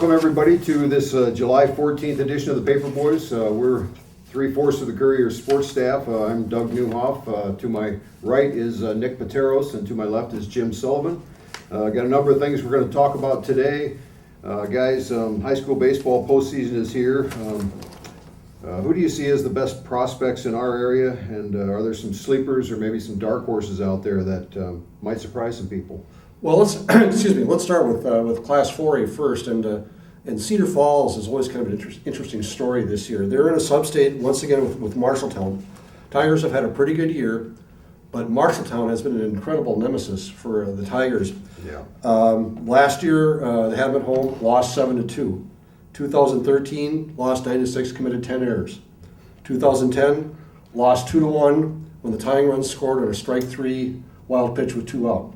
Welcome everybody to this July 14th edition of the Paperboyz. We're 3/4 of the Courier sports staff. I'm Doug Newhoff. To my right is Nick Pateros, and to my left is Jim Sullivan. Got a number of things we're going to talk about today. Guys, high school baseball postseason is here. Who do you see as the best prospects in our area, and are there some sleepers or maybe some dark horses out there that might surprise some people? Well, let's let's start with Class 4A first, and Cedar Falls is always kind of an interesting story this year. They're in a sub-state once again with Marshalltown. Tigers have had a pretty good year, but Marshalltown has been an incredible nemesis for the Tigers. Yeah. Last year they had them at home, lost 7-2. 2013 lost 9-6, committed 10 errors. 2010 lost 2-1 when the tying run scored on a strike three wild pitch with 2 out.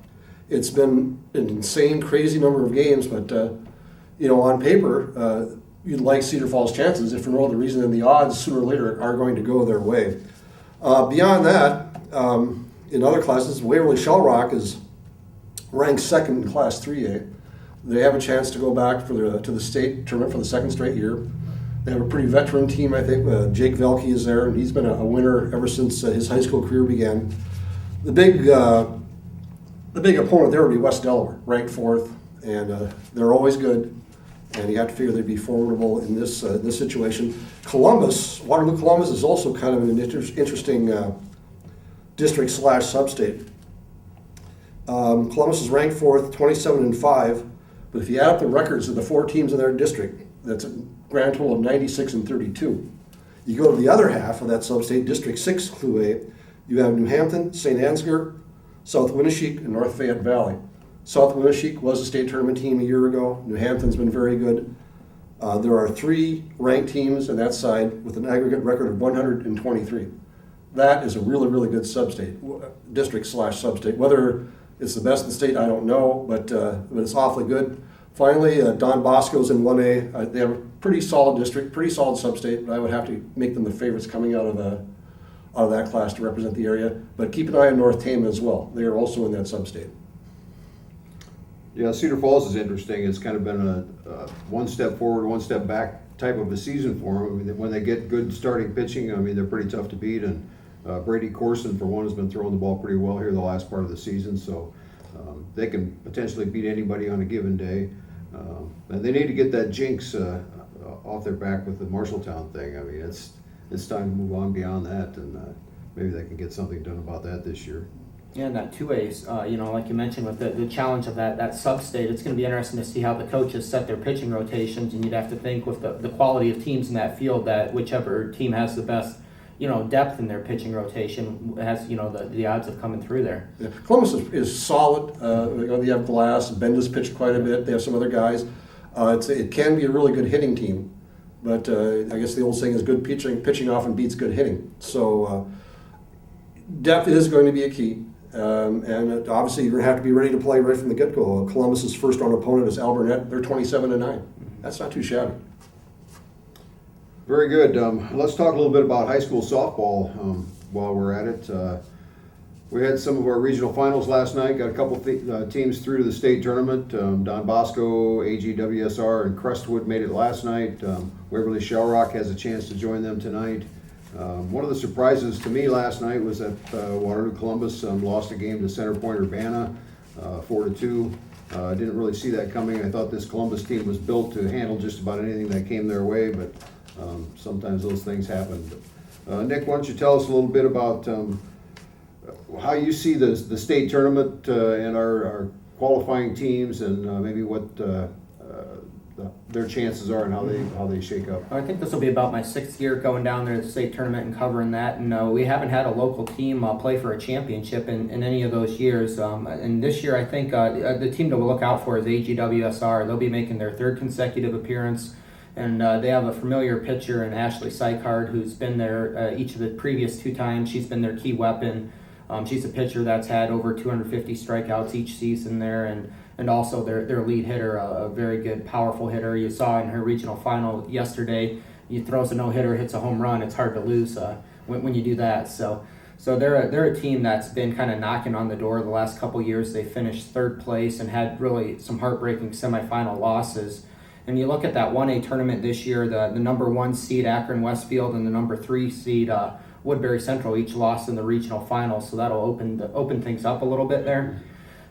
It's been an insane, crazy number of games, but on paper, you'd like Cedar Falls' chances, if for no other reason than the odds sooner or later are going to go their way. Beyond that, in other classes, Waverly Shell Rock is ranked second in Class 3A. They have a chance to go back to the state tournament for the second straight year. They have a pretty veteran team, I think. Jake Velke is there, and he's been a winner ever since his high school career began. The big opponent there would be West Delaware, ranked 4th, and they're always good, and you have to figure they'd be formidable in this situation. Waterloo-Columbus is also kind of an interesting district/sub-state. Columbus is ranked 4th, 27-5, but if you add up the records of the 4 teams in their district, that's a grand total of 96-32. You go to the other half of that sub-state, District 6 Clue A, you have New Hampton, St. Ansgar, South Winneshiek, and North Fayette Valley. South Winneshiek was a state tournament team a year ago. New Hampton's been very good. There are 3 ranked teams on that side with an aggregate record of 123. That is a really, really good sub-state, district/sub-state. Whether it's the best in the state, I don't know, but it's awfully good. Finally, Don Bosco's in 1A. They have a pretty solid district, pretty solid sub-state, but I would have to make them the favorites coming out of that class to represent the area. But keep an eye on North Tama as well. They are also in that sub-state. Yeah, Cedar Falls is interesting. It's kind of been a one step forward, one step back type of a season for them. I mean, when they get good starting pitching, I mean, they're pretty tough to beat. And Brady Corson, for one, has been throwing the ball pretty well here the last part of the season. So they can potentially beat anybody on a given day. And they need to get that jinx off their back with the Marshalltown thing. I mean, it's time to move on beyond that, and maybe they can get something done about that this year. Yeah, and that 2A's, like you mentioned with the challenge of that sub-state, it's going to be interesting to see how the coaches set their pitching rotations, and you'd have to think with the quality of teams in that field that whichever team has the best, depth in their pitching rotation has, the odds of coming through there. Yeah. Columbus is solid. They have Glass, Benda's pitched quite a bit. They have some other guys. It can be a really good hitting team, but I guess the old saying is good pitching often beats good hitting. So depth is going to be a key. And obviously, you're going to have to be ready to play right from the get-go. Columbus's first-round opponent is Alburnett. They're 27-9. That's not too shabby. Very good. Let's talk a little bit about high school softball while we're at it. We had some of our regional finals last night. Got a couple teams through to the state tournament. Don Bosco, AGWSR, and Crestwood made it last night. Waverly Shell Rock has a chance to join them tonight. One of the surprises to me last night was that Waterloo-Columbus lost a game to Center Point Urbana, 4-2. I didn't really see that coming. I thought this Columbus team was built to handle just about anything that came their way, but sometimes those things happen. Nick, why don't you tell us a little bit about how you see the state tournament and our qualifying teams, and maybe what their chances are and how they shake up. I think this will be about my 6th year going down there to the state tournament and covering that. And we haven't had a local team play for a championship in any of those years. And this year, I think the team to look out for is AGWSR. They'll be making their 3rd consecutive appearance. And they have a familiar pitcher in Ashley Sykard, who's been there each of the previous 2 times. She's been their key weapon. She's a pitcher that's had over 250 strikeouts each season there, and also their lead hitter, a very good, powerful hitter. You saw in her regional final yesterday, he throws a no-hitter, hits a home run. It's hard to lose when you do that. So they're a team that's been kind of knocking on the door the last couple years. They finished 3rd place and had really some heartbreaking semifinal losses. And you look at that 1A tournament this year, the number 1 seed Akron Westfield and the number 3 seed Woodbury Central each lost in the regional finals, so that'll open things up a little bit there.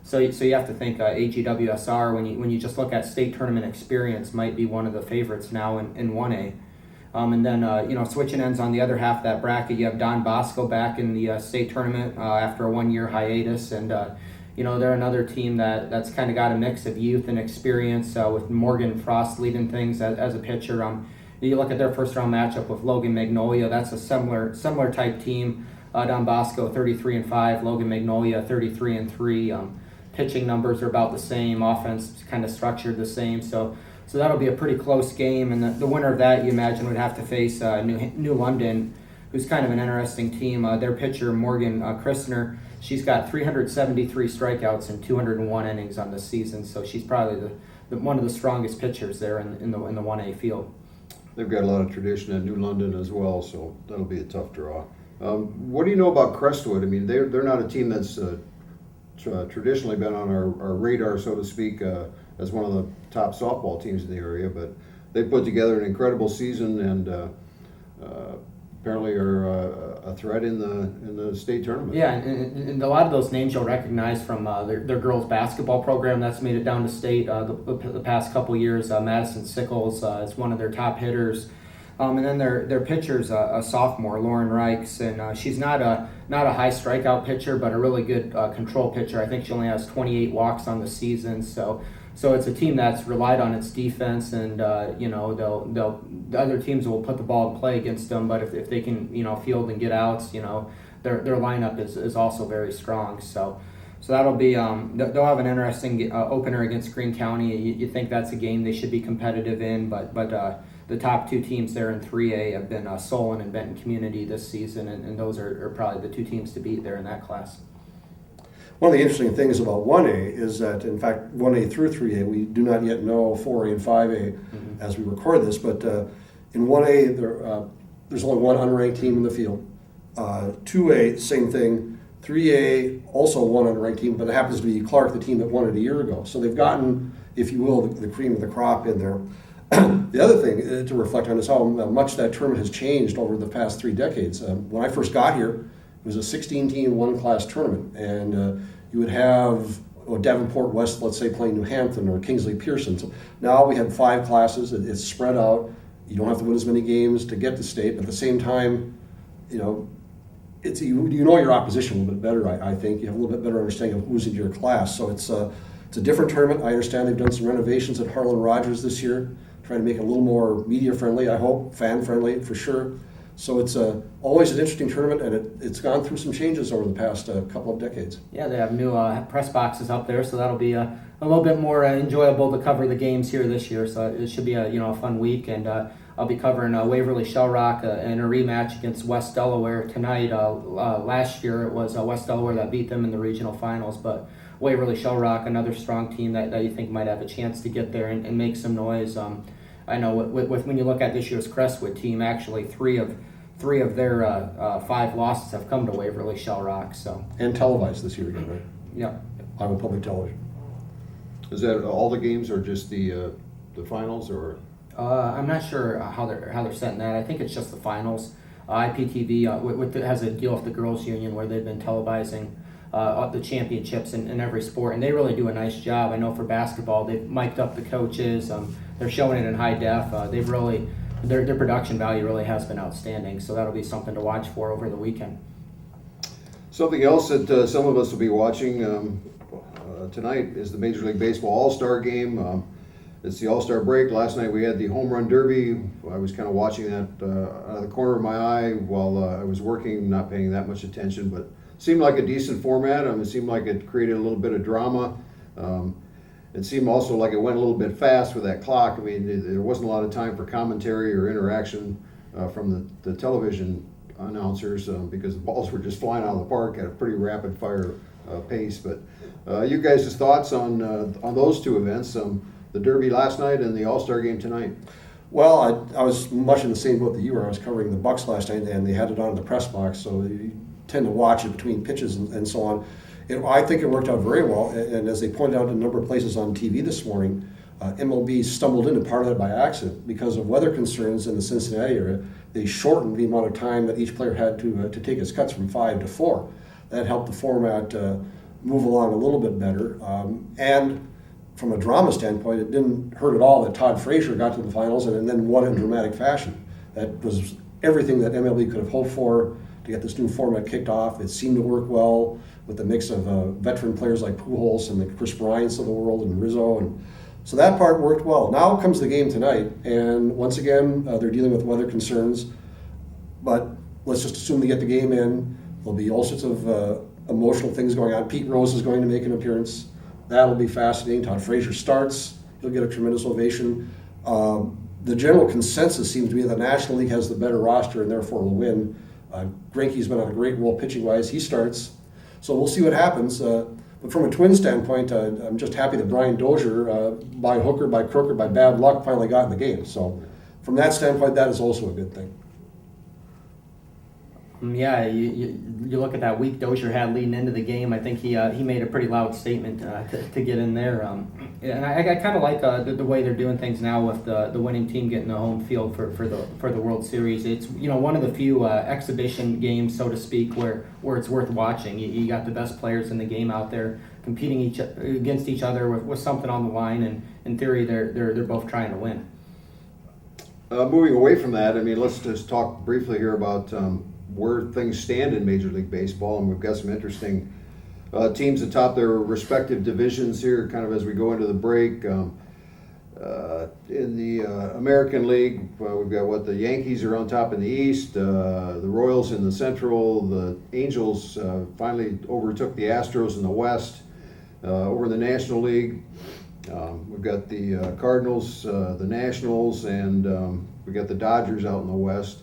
So you have to think AGWSR, when you just look at state tournament experience, might be one of the favorites now in 1A. And then switching ends on the other half of that bracket, you have Don Bosco back in the state tournament after a 1-year hiatus, and they're another team that's kind of got a mix of youth and experience with Morgan Frost leading things as a pitcher. You look at their first round matchup with Logan Magnolia. That's a similar type team. Don Bosco 33-5, Logan Magnolia 33-3. Pitching numbers are about the same. Offense kind of structured the same. So that'll be a pretty close game. And the winner of that, you imagine, would have to face New London, who's kind of an interesting team. Their pitcher Morgan Christner, she's got 373 strikeouts and 201 innings on the season. So she's probably one of the strongest pitchers there in the 1A field. They've got a lot of tradition at New London as well, so that'll be a tough draw. What do you know about Crestwood? I mean, they're not a team that's traditionally been on our radar, so to speak, as one of the top softball teams in the area, but they put together an incredible season and apparently are a threat in the state tournament. Yeah, and a lot of those names you'll recognize from their girls basketball program that's made it down to state the past couple years. Madison Sickles is one of their top hitters. And then their pitcher's a sophomore, Lauren Reichs, and she's not a high strikeout pitcher, but a really good control pitcher. I think she only has 28 walks on the season, so it's a team that's relied on its defense, and the other teams will put the ball in play against them. But if they can field and get outs, their lineup is also very strong. So that'll be they'll have an interesting opener against Greene County. You think that's a game they should be competitive in, but the top 2 teams there in 3A have been Solon and Benton Community this season, and those are probably the 2 teams to beat there in that class. One of the interesting things about 1A is that, in fact, 1A through 3A, we do not yet know 4A and 5A as we record this, but in 1A, there's only one unranked team in the field. 2A, same thing. 3A, also one unranked team, but it happens to be Clark, the team that won it a year ago. So they've gotten, if you will, the cream of the crop in there. The other thing to reflect on is how much that tournament has changed over the past 3 decades. When I first got here, it was a 16-team one-class tournament, and you would have Davenport West, let's say, playing New Hampton or Kingsley Pearson. So now we have 5 classes. It's spread out. You don't have to win as many games to get to state, but at the same time, you know your opposition a little bit better. I think you have a little bit better understanding of who's in your class. So it's a different tournament. I understand they've done some renovations at Harlan Rogers this year, trying to make it a little more media friendly. I hope fan friendly for sure. So it's always an interesting tournament, and it's gone through some changes over the past couple of decades. Yeah, they have new press boxes up there, so that'll be a little bit more enjoyable to cover the games here this year. So it should be a fun week, and I'll be covering Waverly Shell Rock in a rematch against West Delaware tonight. Last year it was West Delaware that beat them in the regional finals, but Waverly Shell Rock, another strong team that you think might have a chance to get there and make some noise. I know with when you look at this year's Crestwood team, actually three of their 5 losses have come to Waverly Shell Rock. So and televised this year again, right? Yeah. On public television. Is that all the games, or just the finals, or? I'm not sure how they're setting that. I think it's just the finals. IPTV has a deal with the Girls Union where they've been televising the championships in every sport, and they really do a nice job. I know for basketball, they've mic'd up the coaches. They're showing it in high def. They've really their production value really has been outstanding. So that'll be something to watch for over the weekend. Something else that some of us will be watching tonight is the Major League Baseball All-Star Game. It's the All-Star break. Last night we had the Home Run Derby. I was kind of watching that out of the corner of my eye while I was working, not paying that much attention, but seemed like a decent format. It seemed like it created a little bit of drama. It seemed also like it went a little bit fast with that clock. I mean, there wasn't a lot of time for commentary or interaction from the television announcers because the balls were just flying out of the park at a pretty rapid fire pace. But you guys' thoughts on those 2 events, the Derby last night and the All-Star Game tonight? Well, I was much in the same boat that you were. I was covering the Bucks last night, and they had it on in the press box, so you tend to watch it between pitches and so on. I think it worked out very well, and as they pointed out in a number of places on TV this morning, MLB stumbled into part of that by accident because of weather concerns in the Cincinnati area. They shortened the amount of time that each player had to take his cuts from 5 to 4. That helped the format move along a little bit better. And from a drama standpoint, it didn't hurt at all that Todd Frazier got to the finals and then won in dramatic fashion. That was everything that MLB could have hoped for to get this new format kicked off. It seemed to work well with the mix of veteran players like Pujols and the Chris Bryants of the world and Rizzo. And so that part worked well. Now comes the game tonight, and once again, they're dealing with weather concerns. But let's just assume they get the game in. There'll be all sorts of emotional things going on. Pete Rose is going to make an appearance. That'll be fascinating. Todd Frazier starts. He'll get a tremendous ovation. The general consensus seems to be that the National League has the better roster and therefore will win. Greinke's been on a great roll pitching-wise. He starts. So we'll see what happens. But from a Twins standpoint, I'm just happy that Brian Dozier, by hook or by crook or by bad luck, finally got in the game. So from that standpoint, that is also a good thing. Yeah, you look at that week Dozier had leading into the game. I think he made a pretty loud statement to get in there. And I kind of like the way they're doing things now with the winning team getting the home field for the World Series. It's one of the few exhibition games, so to speak, where it's worth watching. You got the best players in the game out there competing against each other with something on the line, and in theory they're both trying to win. Moving away from that, I mean, let's just talk briefly here about where things stand in Major League Baseball, and we've got some interesting teams atop their respective divisions here, kind of as we go into the break. In the American League, we've got the Yankees are on top in the East, the Royals in the Central, the Angels finally overtook the Astros in the West. Over in the National League, we've got the Cardinals, the Nationals, and we got the Dodgers out in the West.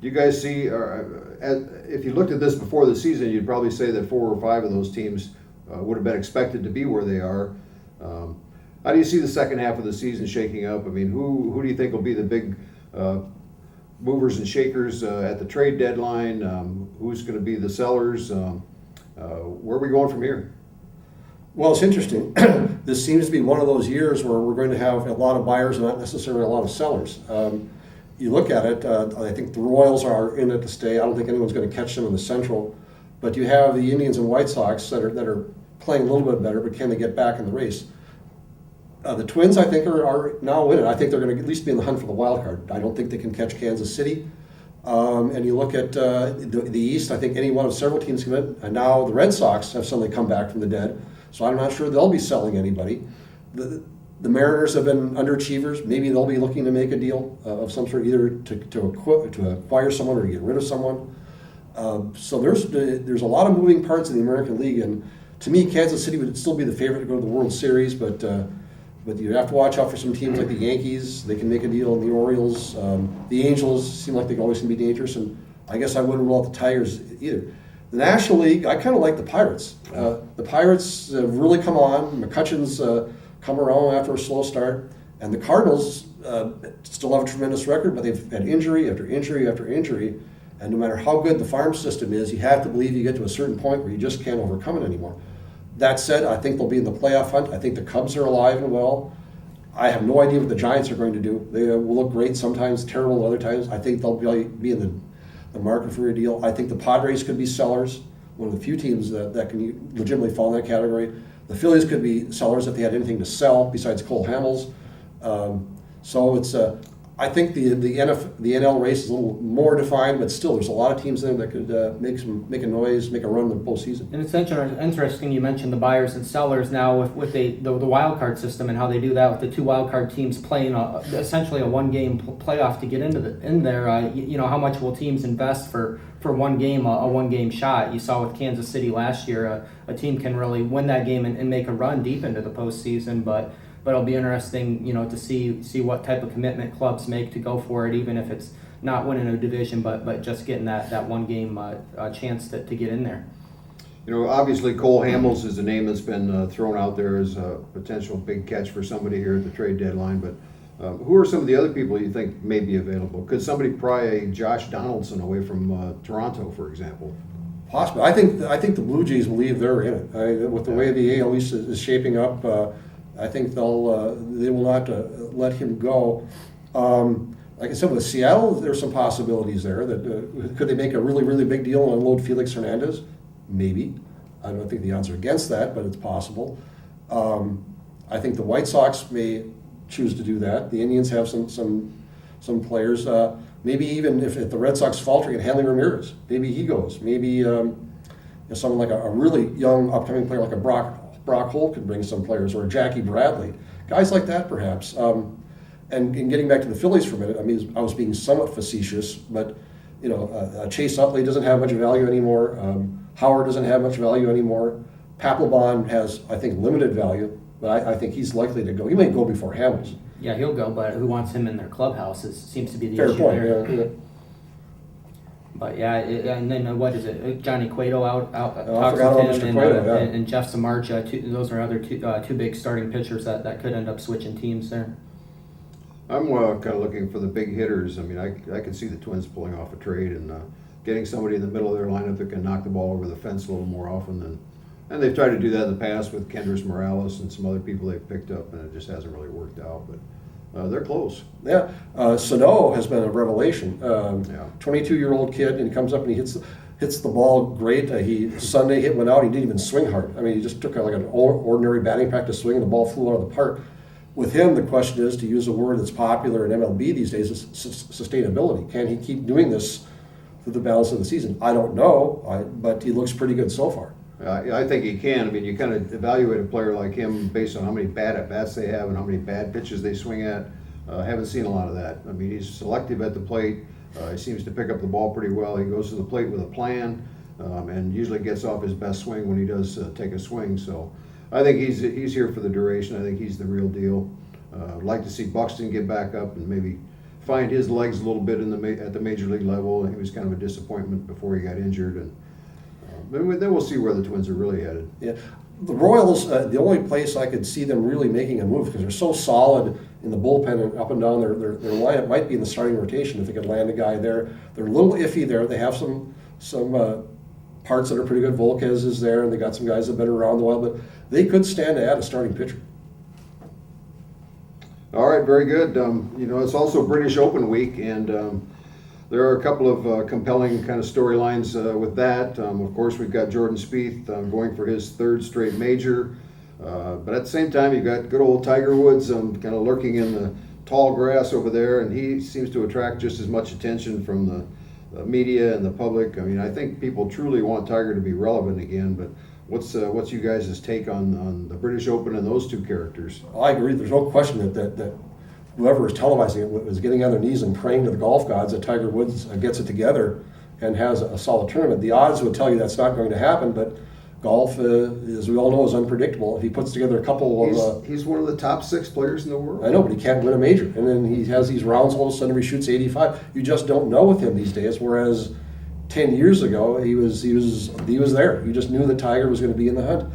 You guys see, if you looked at this before the season, you'd probably say that 4 or 5 of those teams would have been expected to be where they are. How do you see the second half of the season shaking up? I mean, who do you think will be the big movers and shakers at the trade deadline? Who's going to be the sellers? Where are we going from here? Well, it's interesting. This seems to be one of those years where we're going to have a lot of buyers and not necessarily a lot of sellers. You look at it, I think the Royals are in it to stay. I don't think anyone's going to catch them in the Central. But you have the Indians and White Sox that are playing a little bit better, but can they get back in the race? The Twins, I think, are now in it. I think they're going to at least be in the hunt for the wild card. I don't think they can catch Kansas City. And you look at the East, I think any one of several teams can win. And now the Red Sox have suddenly come back from the dead. So I'm not sure they'll be selling anybody. The Mariners have been underachievers. Maybe they'll be looking to make a deal of some sort, either to acquire someone or to get rid of someone. So there's a lot of moving parts in the American League, and to me, Kansas City would still be the favorite to go to the World Series. But you have to watch out for some teams like the Yankees. They can make a deal. The Orioles, the Angels seem like they always can be dangerous, and I guess I wouldn't rule out the Tigers either. The National League, I kind of like the Pirates. The Pirates have really come on. McCutcheon's come around after a slow start. And the Cardinals still have a tremendous record, but they've had injury after injury after injury. And no matter how good the farm system is, you have to believe you get to a certain point where you just can't overcome it anymore. That said, I think they'll be in the playoff hunt. I think the Cubs are alive and well. I have no idea what the Giants are going to do. They will look great sometimes, terrible other times. I think they'll be in the market for a deal. I think the Padres could be sellers, one of the few teams that can legitimately fall in that category. The Phillies could be sellers if they had anything to sell besides Cole Hamels. So it's I think the NL race is a little more defined, but still there's a lot of teams there that could make a noise, make a run in the postseason. And it's interesting you mentioned the buyers and sellers now with the wild card system and how they do that with the 2 wild card teams playing essentially a 1-game playoff to get in there. How much will teams invest for one game, a 1-game shot? You saw with Kansas City last year, a team can really win that game and make a run deep into the postseason, but it'll be interesting, to see what type of commitment clubs make to go for it, even if it's not winning a division, but just getting that 1-game chance to get in there. Obviously Cole Hamels is a name that's been thrown out there as a potential big catch for somebody here at the trade deadline. But who are some of the other people you think may be available? Could somebody pry a Josh Donaldson away from Toronto, for example? Possibly. I think the Blue Jays believe they're in it. With the way the AL East is shaping up. I think they will not let him go. Like I said, with Seattle, there's some possibilities there. That could they make a really, really big deal and unload Felix Hernandez? Maybe. I don't think the odds are against that, but it's possible. I think the White Sox may choose to do that. The Indians have some players. Maybe even if the Red Sox faltering at Hanley Ramirez, maybe he goes. Maybe someone like a really young upcoming player like a Brock Holt could bring some players, or Jackie Bradley, guys like that perhaps. And getting back to the Phillies for a minute, I mean, I was being somewhat facetious, but Chase Utley doesn't have much value anymore. Howard doesn't have much value anymore. Papelbon has, I think, limited value, but I think he's likely to go. He may go before Hamels. Yeah, he'll go, but who wants him in their clubhouse? It seems to be the Fair issue point. there. Yeah. But yeah, and then what is it? Johnny Cueto out talks forgot about with Mr. him, Cueto, yeah. and Jeff Samardzija. Those are other two big starting pitchers that could end up switching teams there. I'm kind of looking for the big hitters. I mean, I can see the Twins pulling off a trade and getting somebody in the middle of their lineup that can knock the ball over the fence a little more often than. And they've tried to do that in the past with Kendrys Morales and some other people they've picked up, and it just hasn't really worked out. But they're close. Yeah, Sano has been a revelation. Yeah. 22-year-old kid, and he comes up and he hits the ball great. Sunday hit one out. He didn't even swing hard. I mean, he just took like an ordinary batting practice swing, and the ball flew out of the park. With him, the question is, to use a word that's popular in MLB these days, is sustainability. Can he keep doing this through the balance of the season? I don't know, but he looks pretty good so far. I think he can. I mean, you kind of evaluate a player like him based on how many bad at-bats they have and how many bad pitches they swing at. Haven't seen a lot of that. I mean, he's selective at the plate. He seems to pick up the ball pretty well. He goes to the plate with a plan and usually gets off his best swing when he does take a swing. So I think he's here for the duration. I think he's the real deal. I'd like to see Buxton get back up and maybe find his legs a little bit at the major league level. He was kind of a disappointment before he got injured, and then we'll see where the Twins are really headed. Yeah, the Royals, the only place I could see them really making a move, because they're so solid in the bullpen and up and down their lineup, might be in the starting rotation if they could land a guy there. They're a little iffy there. They have some parts that are pretty good. Volquez is there, and they got some guys that have been around a while, but they could stand to add a starting pitcher. All right, very good. It's also British Open week, and there are a couple of compelling kind of storylines with that. Of course, we've got Jordan Spieth going for his third straight major. But at the same time, you've got good old Tiger Woods kind of lurking in the tall grass over there, and he seems to attract just as much attention from the media and the public. I mean, I think people truly want Tiger to be relevant again, but what's you guys' take on the British Open and those two characters? I agree. There's no question that whoever is televising it was getting on their knees and praying to the golf gods that Tiger Woods gets it together and has a solid tournament. The odds would tell you that's not going to happen, but golf, as we all know, is unpredictable. If he puts together a couple of... He's one of the top 6 players in the world. I know, but he can't win a major. And then he has these rounds all of a sudden where he shoots 85. You just don't know with him these days, whereas 10 years ago, he was there. You just knew that Tiger was going to be in the hunt.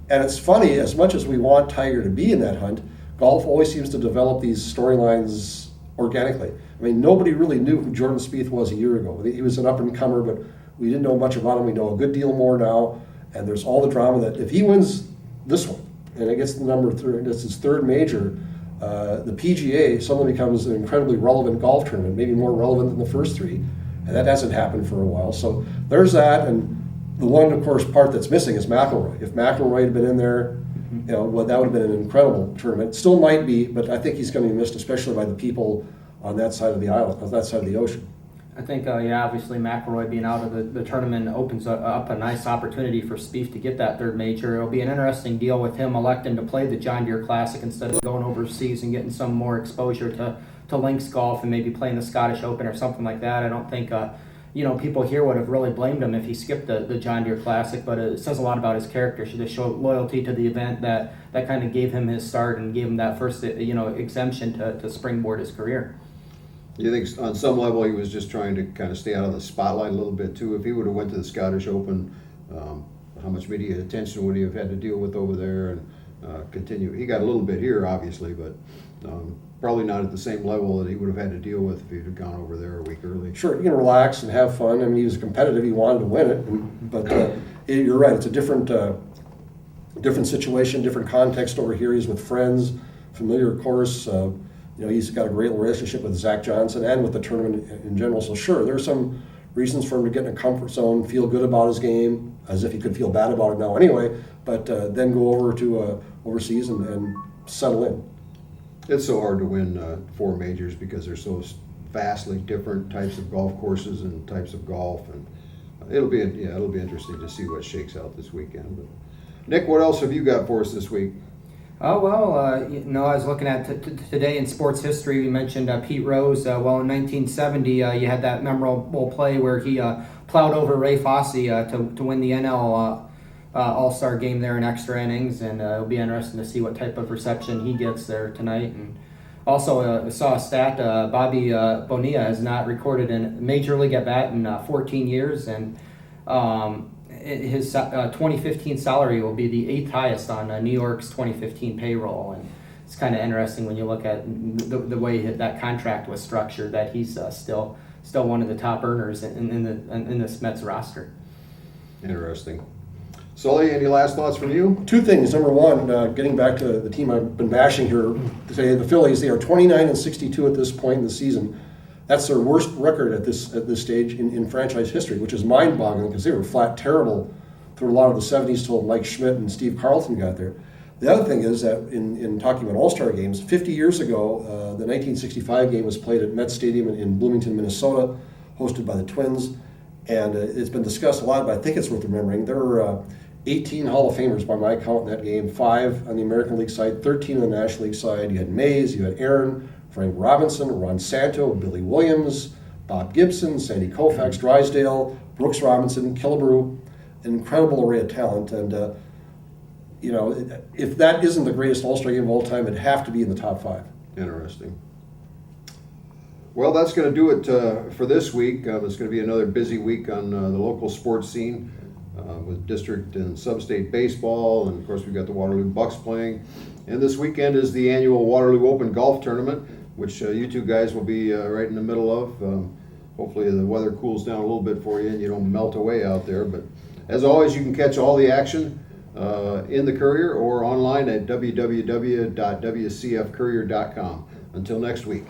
And it's funny, as much as we want Tiger to be in that hunt, golf always seems to develop these storylines organically. I mean, nobody really knew who Jordan Spieth was a year ago. He was an up-and-comer, but we didn't know much about him. We know a good deal more now. And there's all the drama that if he wins this one, and it gets the number 3, it's his third major, the PGA suddenly becomes an incredibly relevant golf tournament, maybe more relevant than the first 3. And that hasn't happened for a while. So there's that. And the one, of course, part that's missing is McIlroy. If McIlroy had been in there, that would have been an incredible tournament. Still might be, but I think he's going to be missed, especially by the people on that side of the island, on that side of the ocean. I think, obviously McIlroy being out of the tournament opens up a nice opportunity for Spieth to get that third major. It'll be an interesting deal with him electing to play the John Deere Classic instead of going overseas and getting some more exposure to links golf and maybe playing the Scottish Open or something like that. I don't think, people here would have really blamed him if he skipped the John Deere Classic, but it says a lot about his character. Should show loyalty to the event that kind of gave him his start and gave him that first, exemption to springboard his career. You think on some level he was just trying to kind of stay out of the spotlight a little bit too? If he would have went to the Scottish Open, how much media attention would he have had to deal with over there and continue? He got a little bit here, obviously, but probably not at the same level that he would have had to deal with if he'd have gone over there a week early. Sure, you can relax and have fun. I mean, he was competitive. He wanted to win it. But you're right. It's a different different situation, different context over here. He's with friends, familiar course. He's got a great relationship with Zach Johnson and with the tournament in general. So sure, there's some reasons for him to get in a comfort zone, feel good about his game, as if he could feel bad about it now anyway, but then go over to overseas and settle in. It's so hard to win 4 majors because they're so vastly different types of golf courses and types of golf, and it'll be interesting to see what shakes out this weekend. But Nick, what else have you got for us this week? Oh, well, I was looking at today in sports history. We mentioned Pete Rose. In 1970, you had that memorable play where he plowed over Ray Fosse to win the NL All-Star game there in extra innings, and it'll be interesting to see what type of reception he gets there tonight. And also, saw a stat, Bobby Bonilla has not recorded a Major League at-bat in 14 years, and his 2015 salary will be the 8th highest on New York's 2015 payroll, and it's kind of interesting when you look at the way that contract was structured, that he's still one of the top earners in this Mets roster. Interesting. Sully, any last thoughts from you? 2 things. Number one, getting back to the team I've been bashing here today, the Phillies. They are 29-62 at this point in the season. That's their worst record at this stage in franchise history, which is mind-boggling because they were flat terrible through a lot of the 70s till Mike Schmidt and Steve Carlton got there. The other thing is that in talking about All-Star games, 50 years ago, the 1965 game was played at Met Stadium in Bloomington, Minnesota, hosted by the Twins, and it's been discussed a lot, but I think it's worth remembering. There were 18 Hall of Famers by my count in that game, 5 on the American League side, 13 on the National League side. You had Mays, you had Aaron, Frank Robinson, Ron Santo, Billy Williams, Bob Gibson, Sandy Koufax, Drysdale, Brooks Robinson, Killebrew, an incredible array of talent. And, if that isn't the greatest All-Star game of all time, it'd have to be in the top 5. Interesting. Well, that's going to do it for this week. It's going to be another busy week on the local sports scene with district and sub-state baseball, and of course we've got the Waterloo Bucks playing. And this weekend is the annual Waterloo Open Golf Tournament, which you 2 guys will be right in the middle of. Hopefully the weather cools down a little bit for you and you don't melt away out there. But as always, you can catch all the action in the Courier or online at www.wcfcourier.com. Until next week.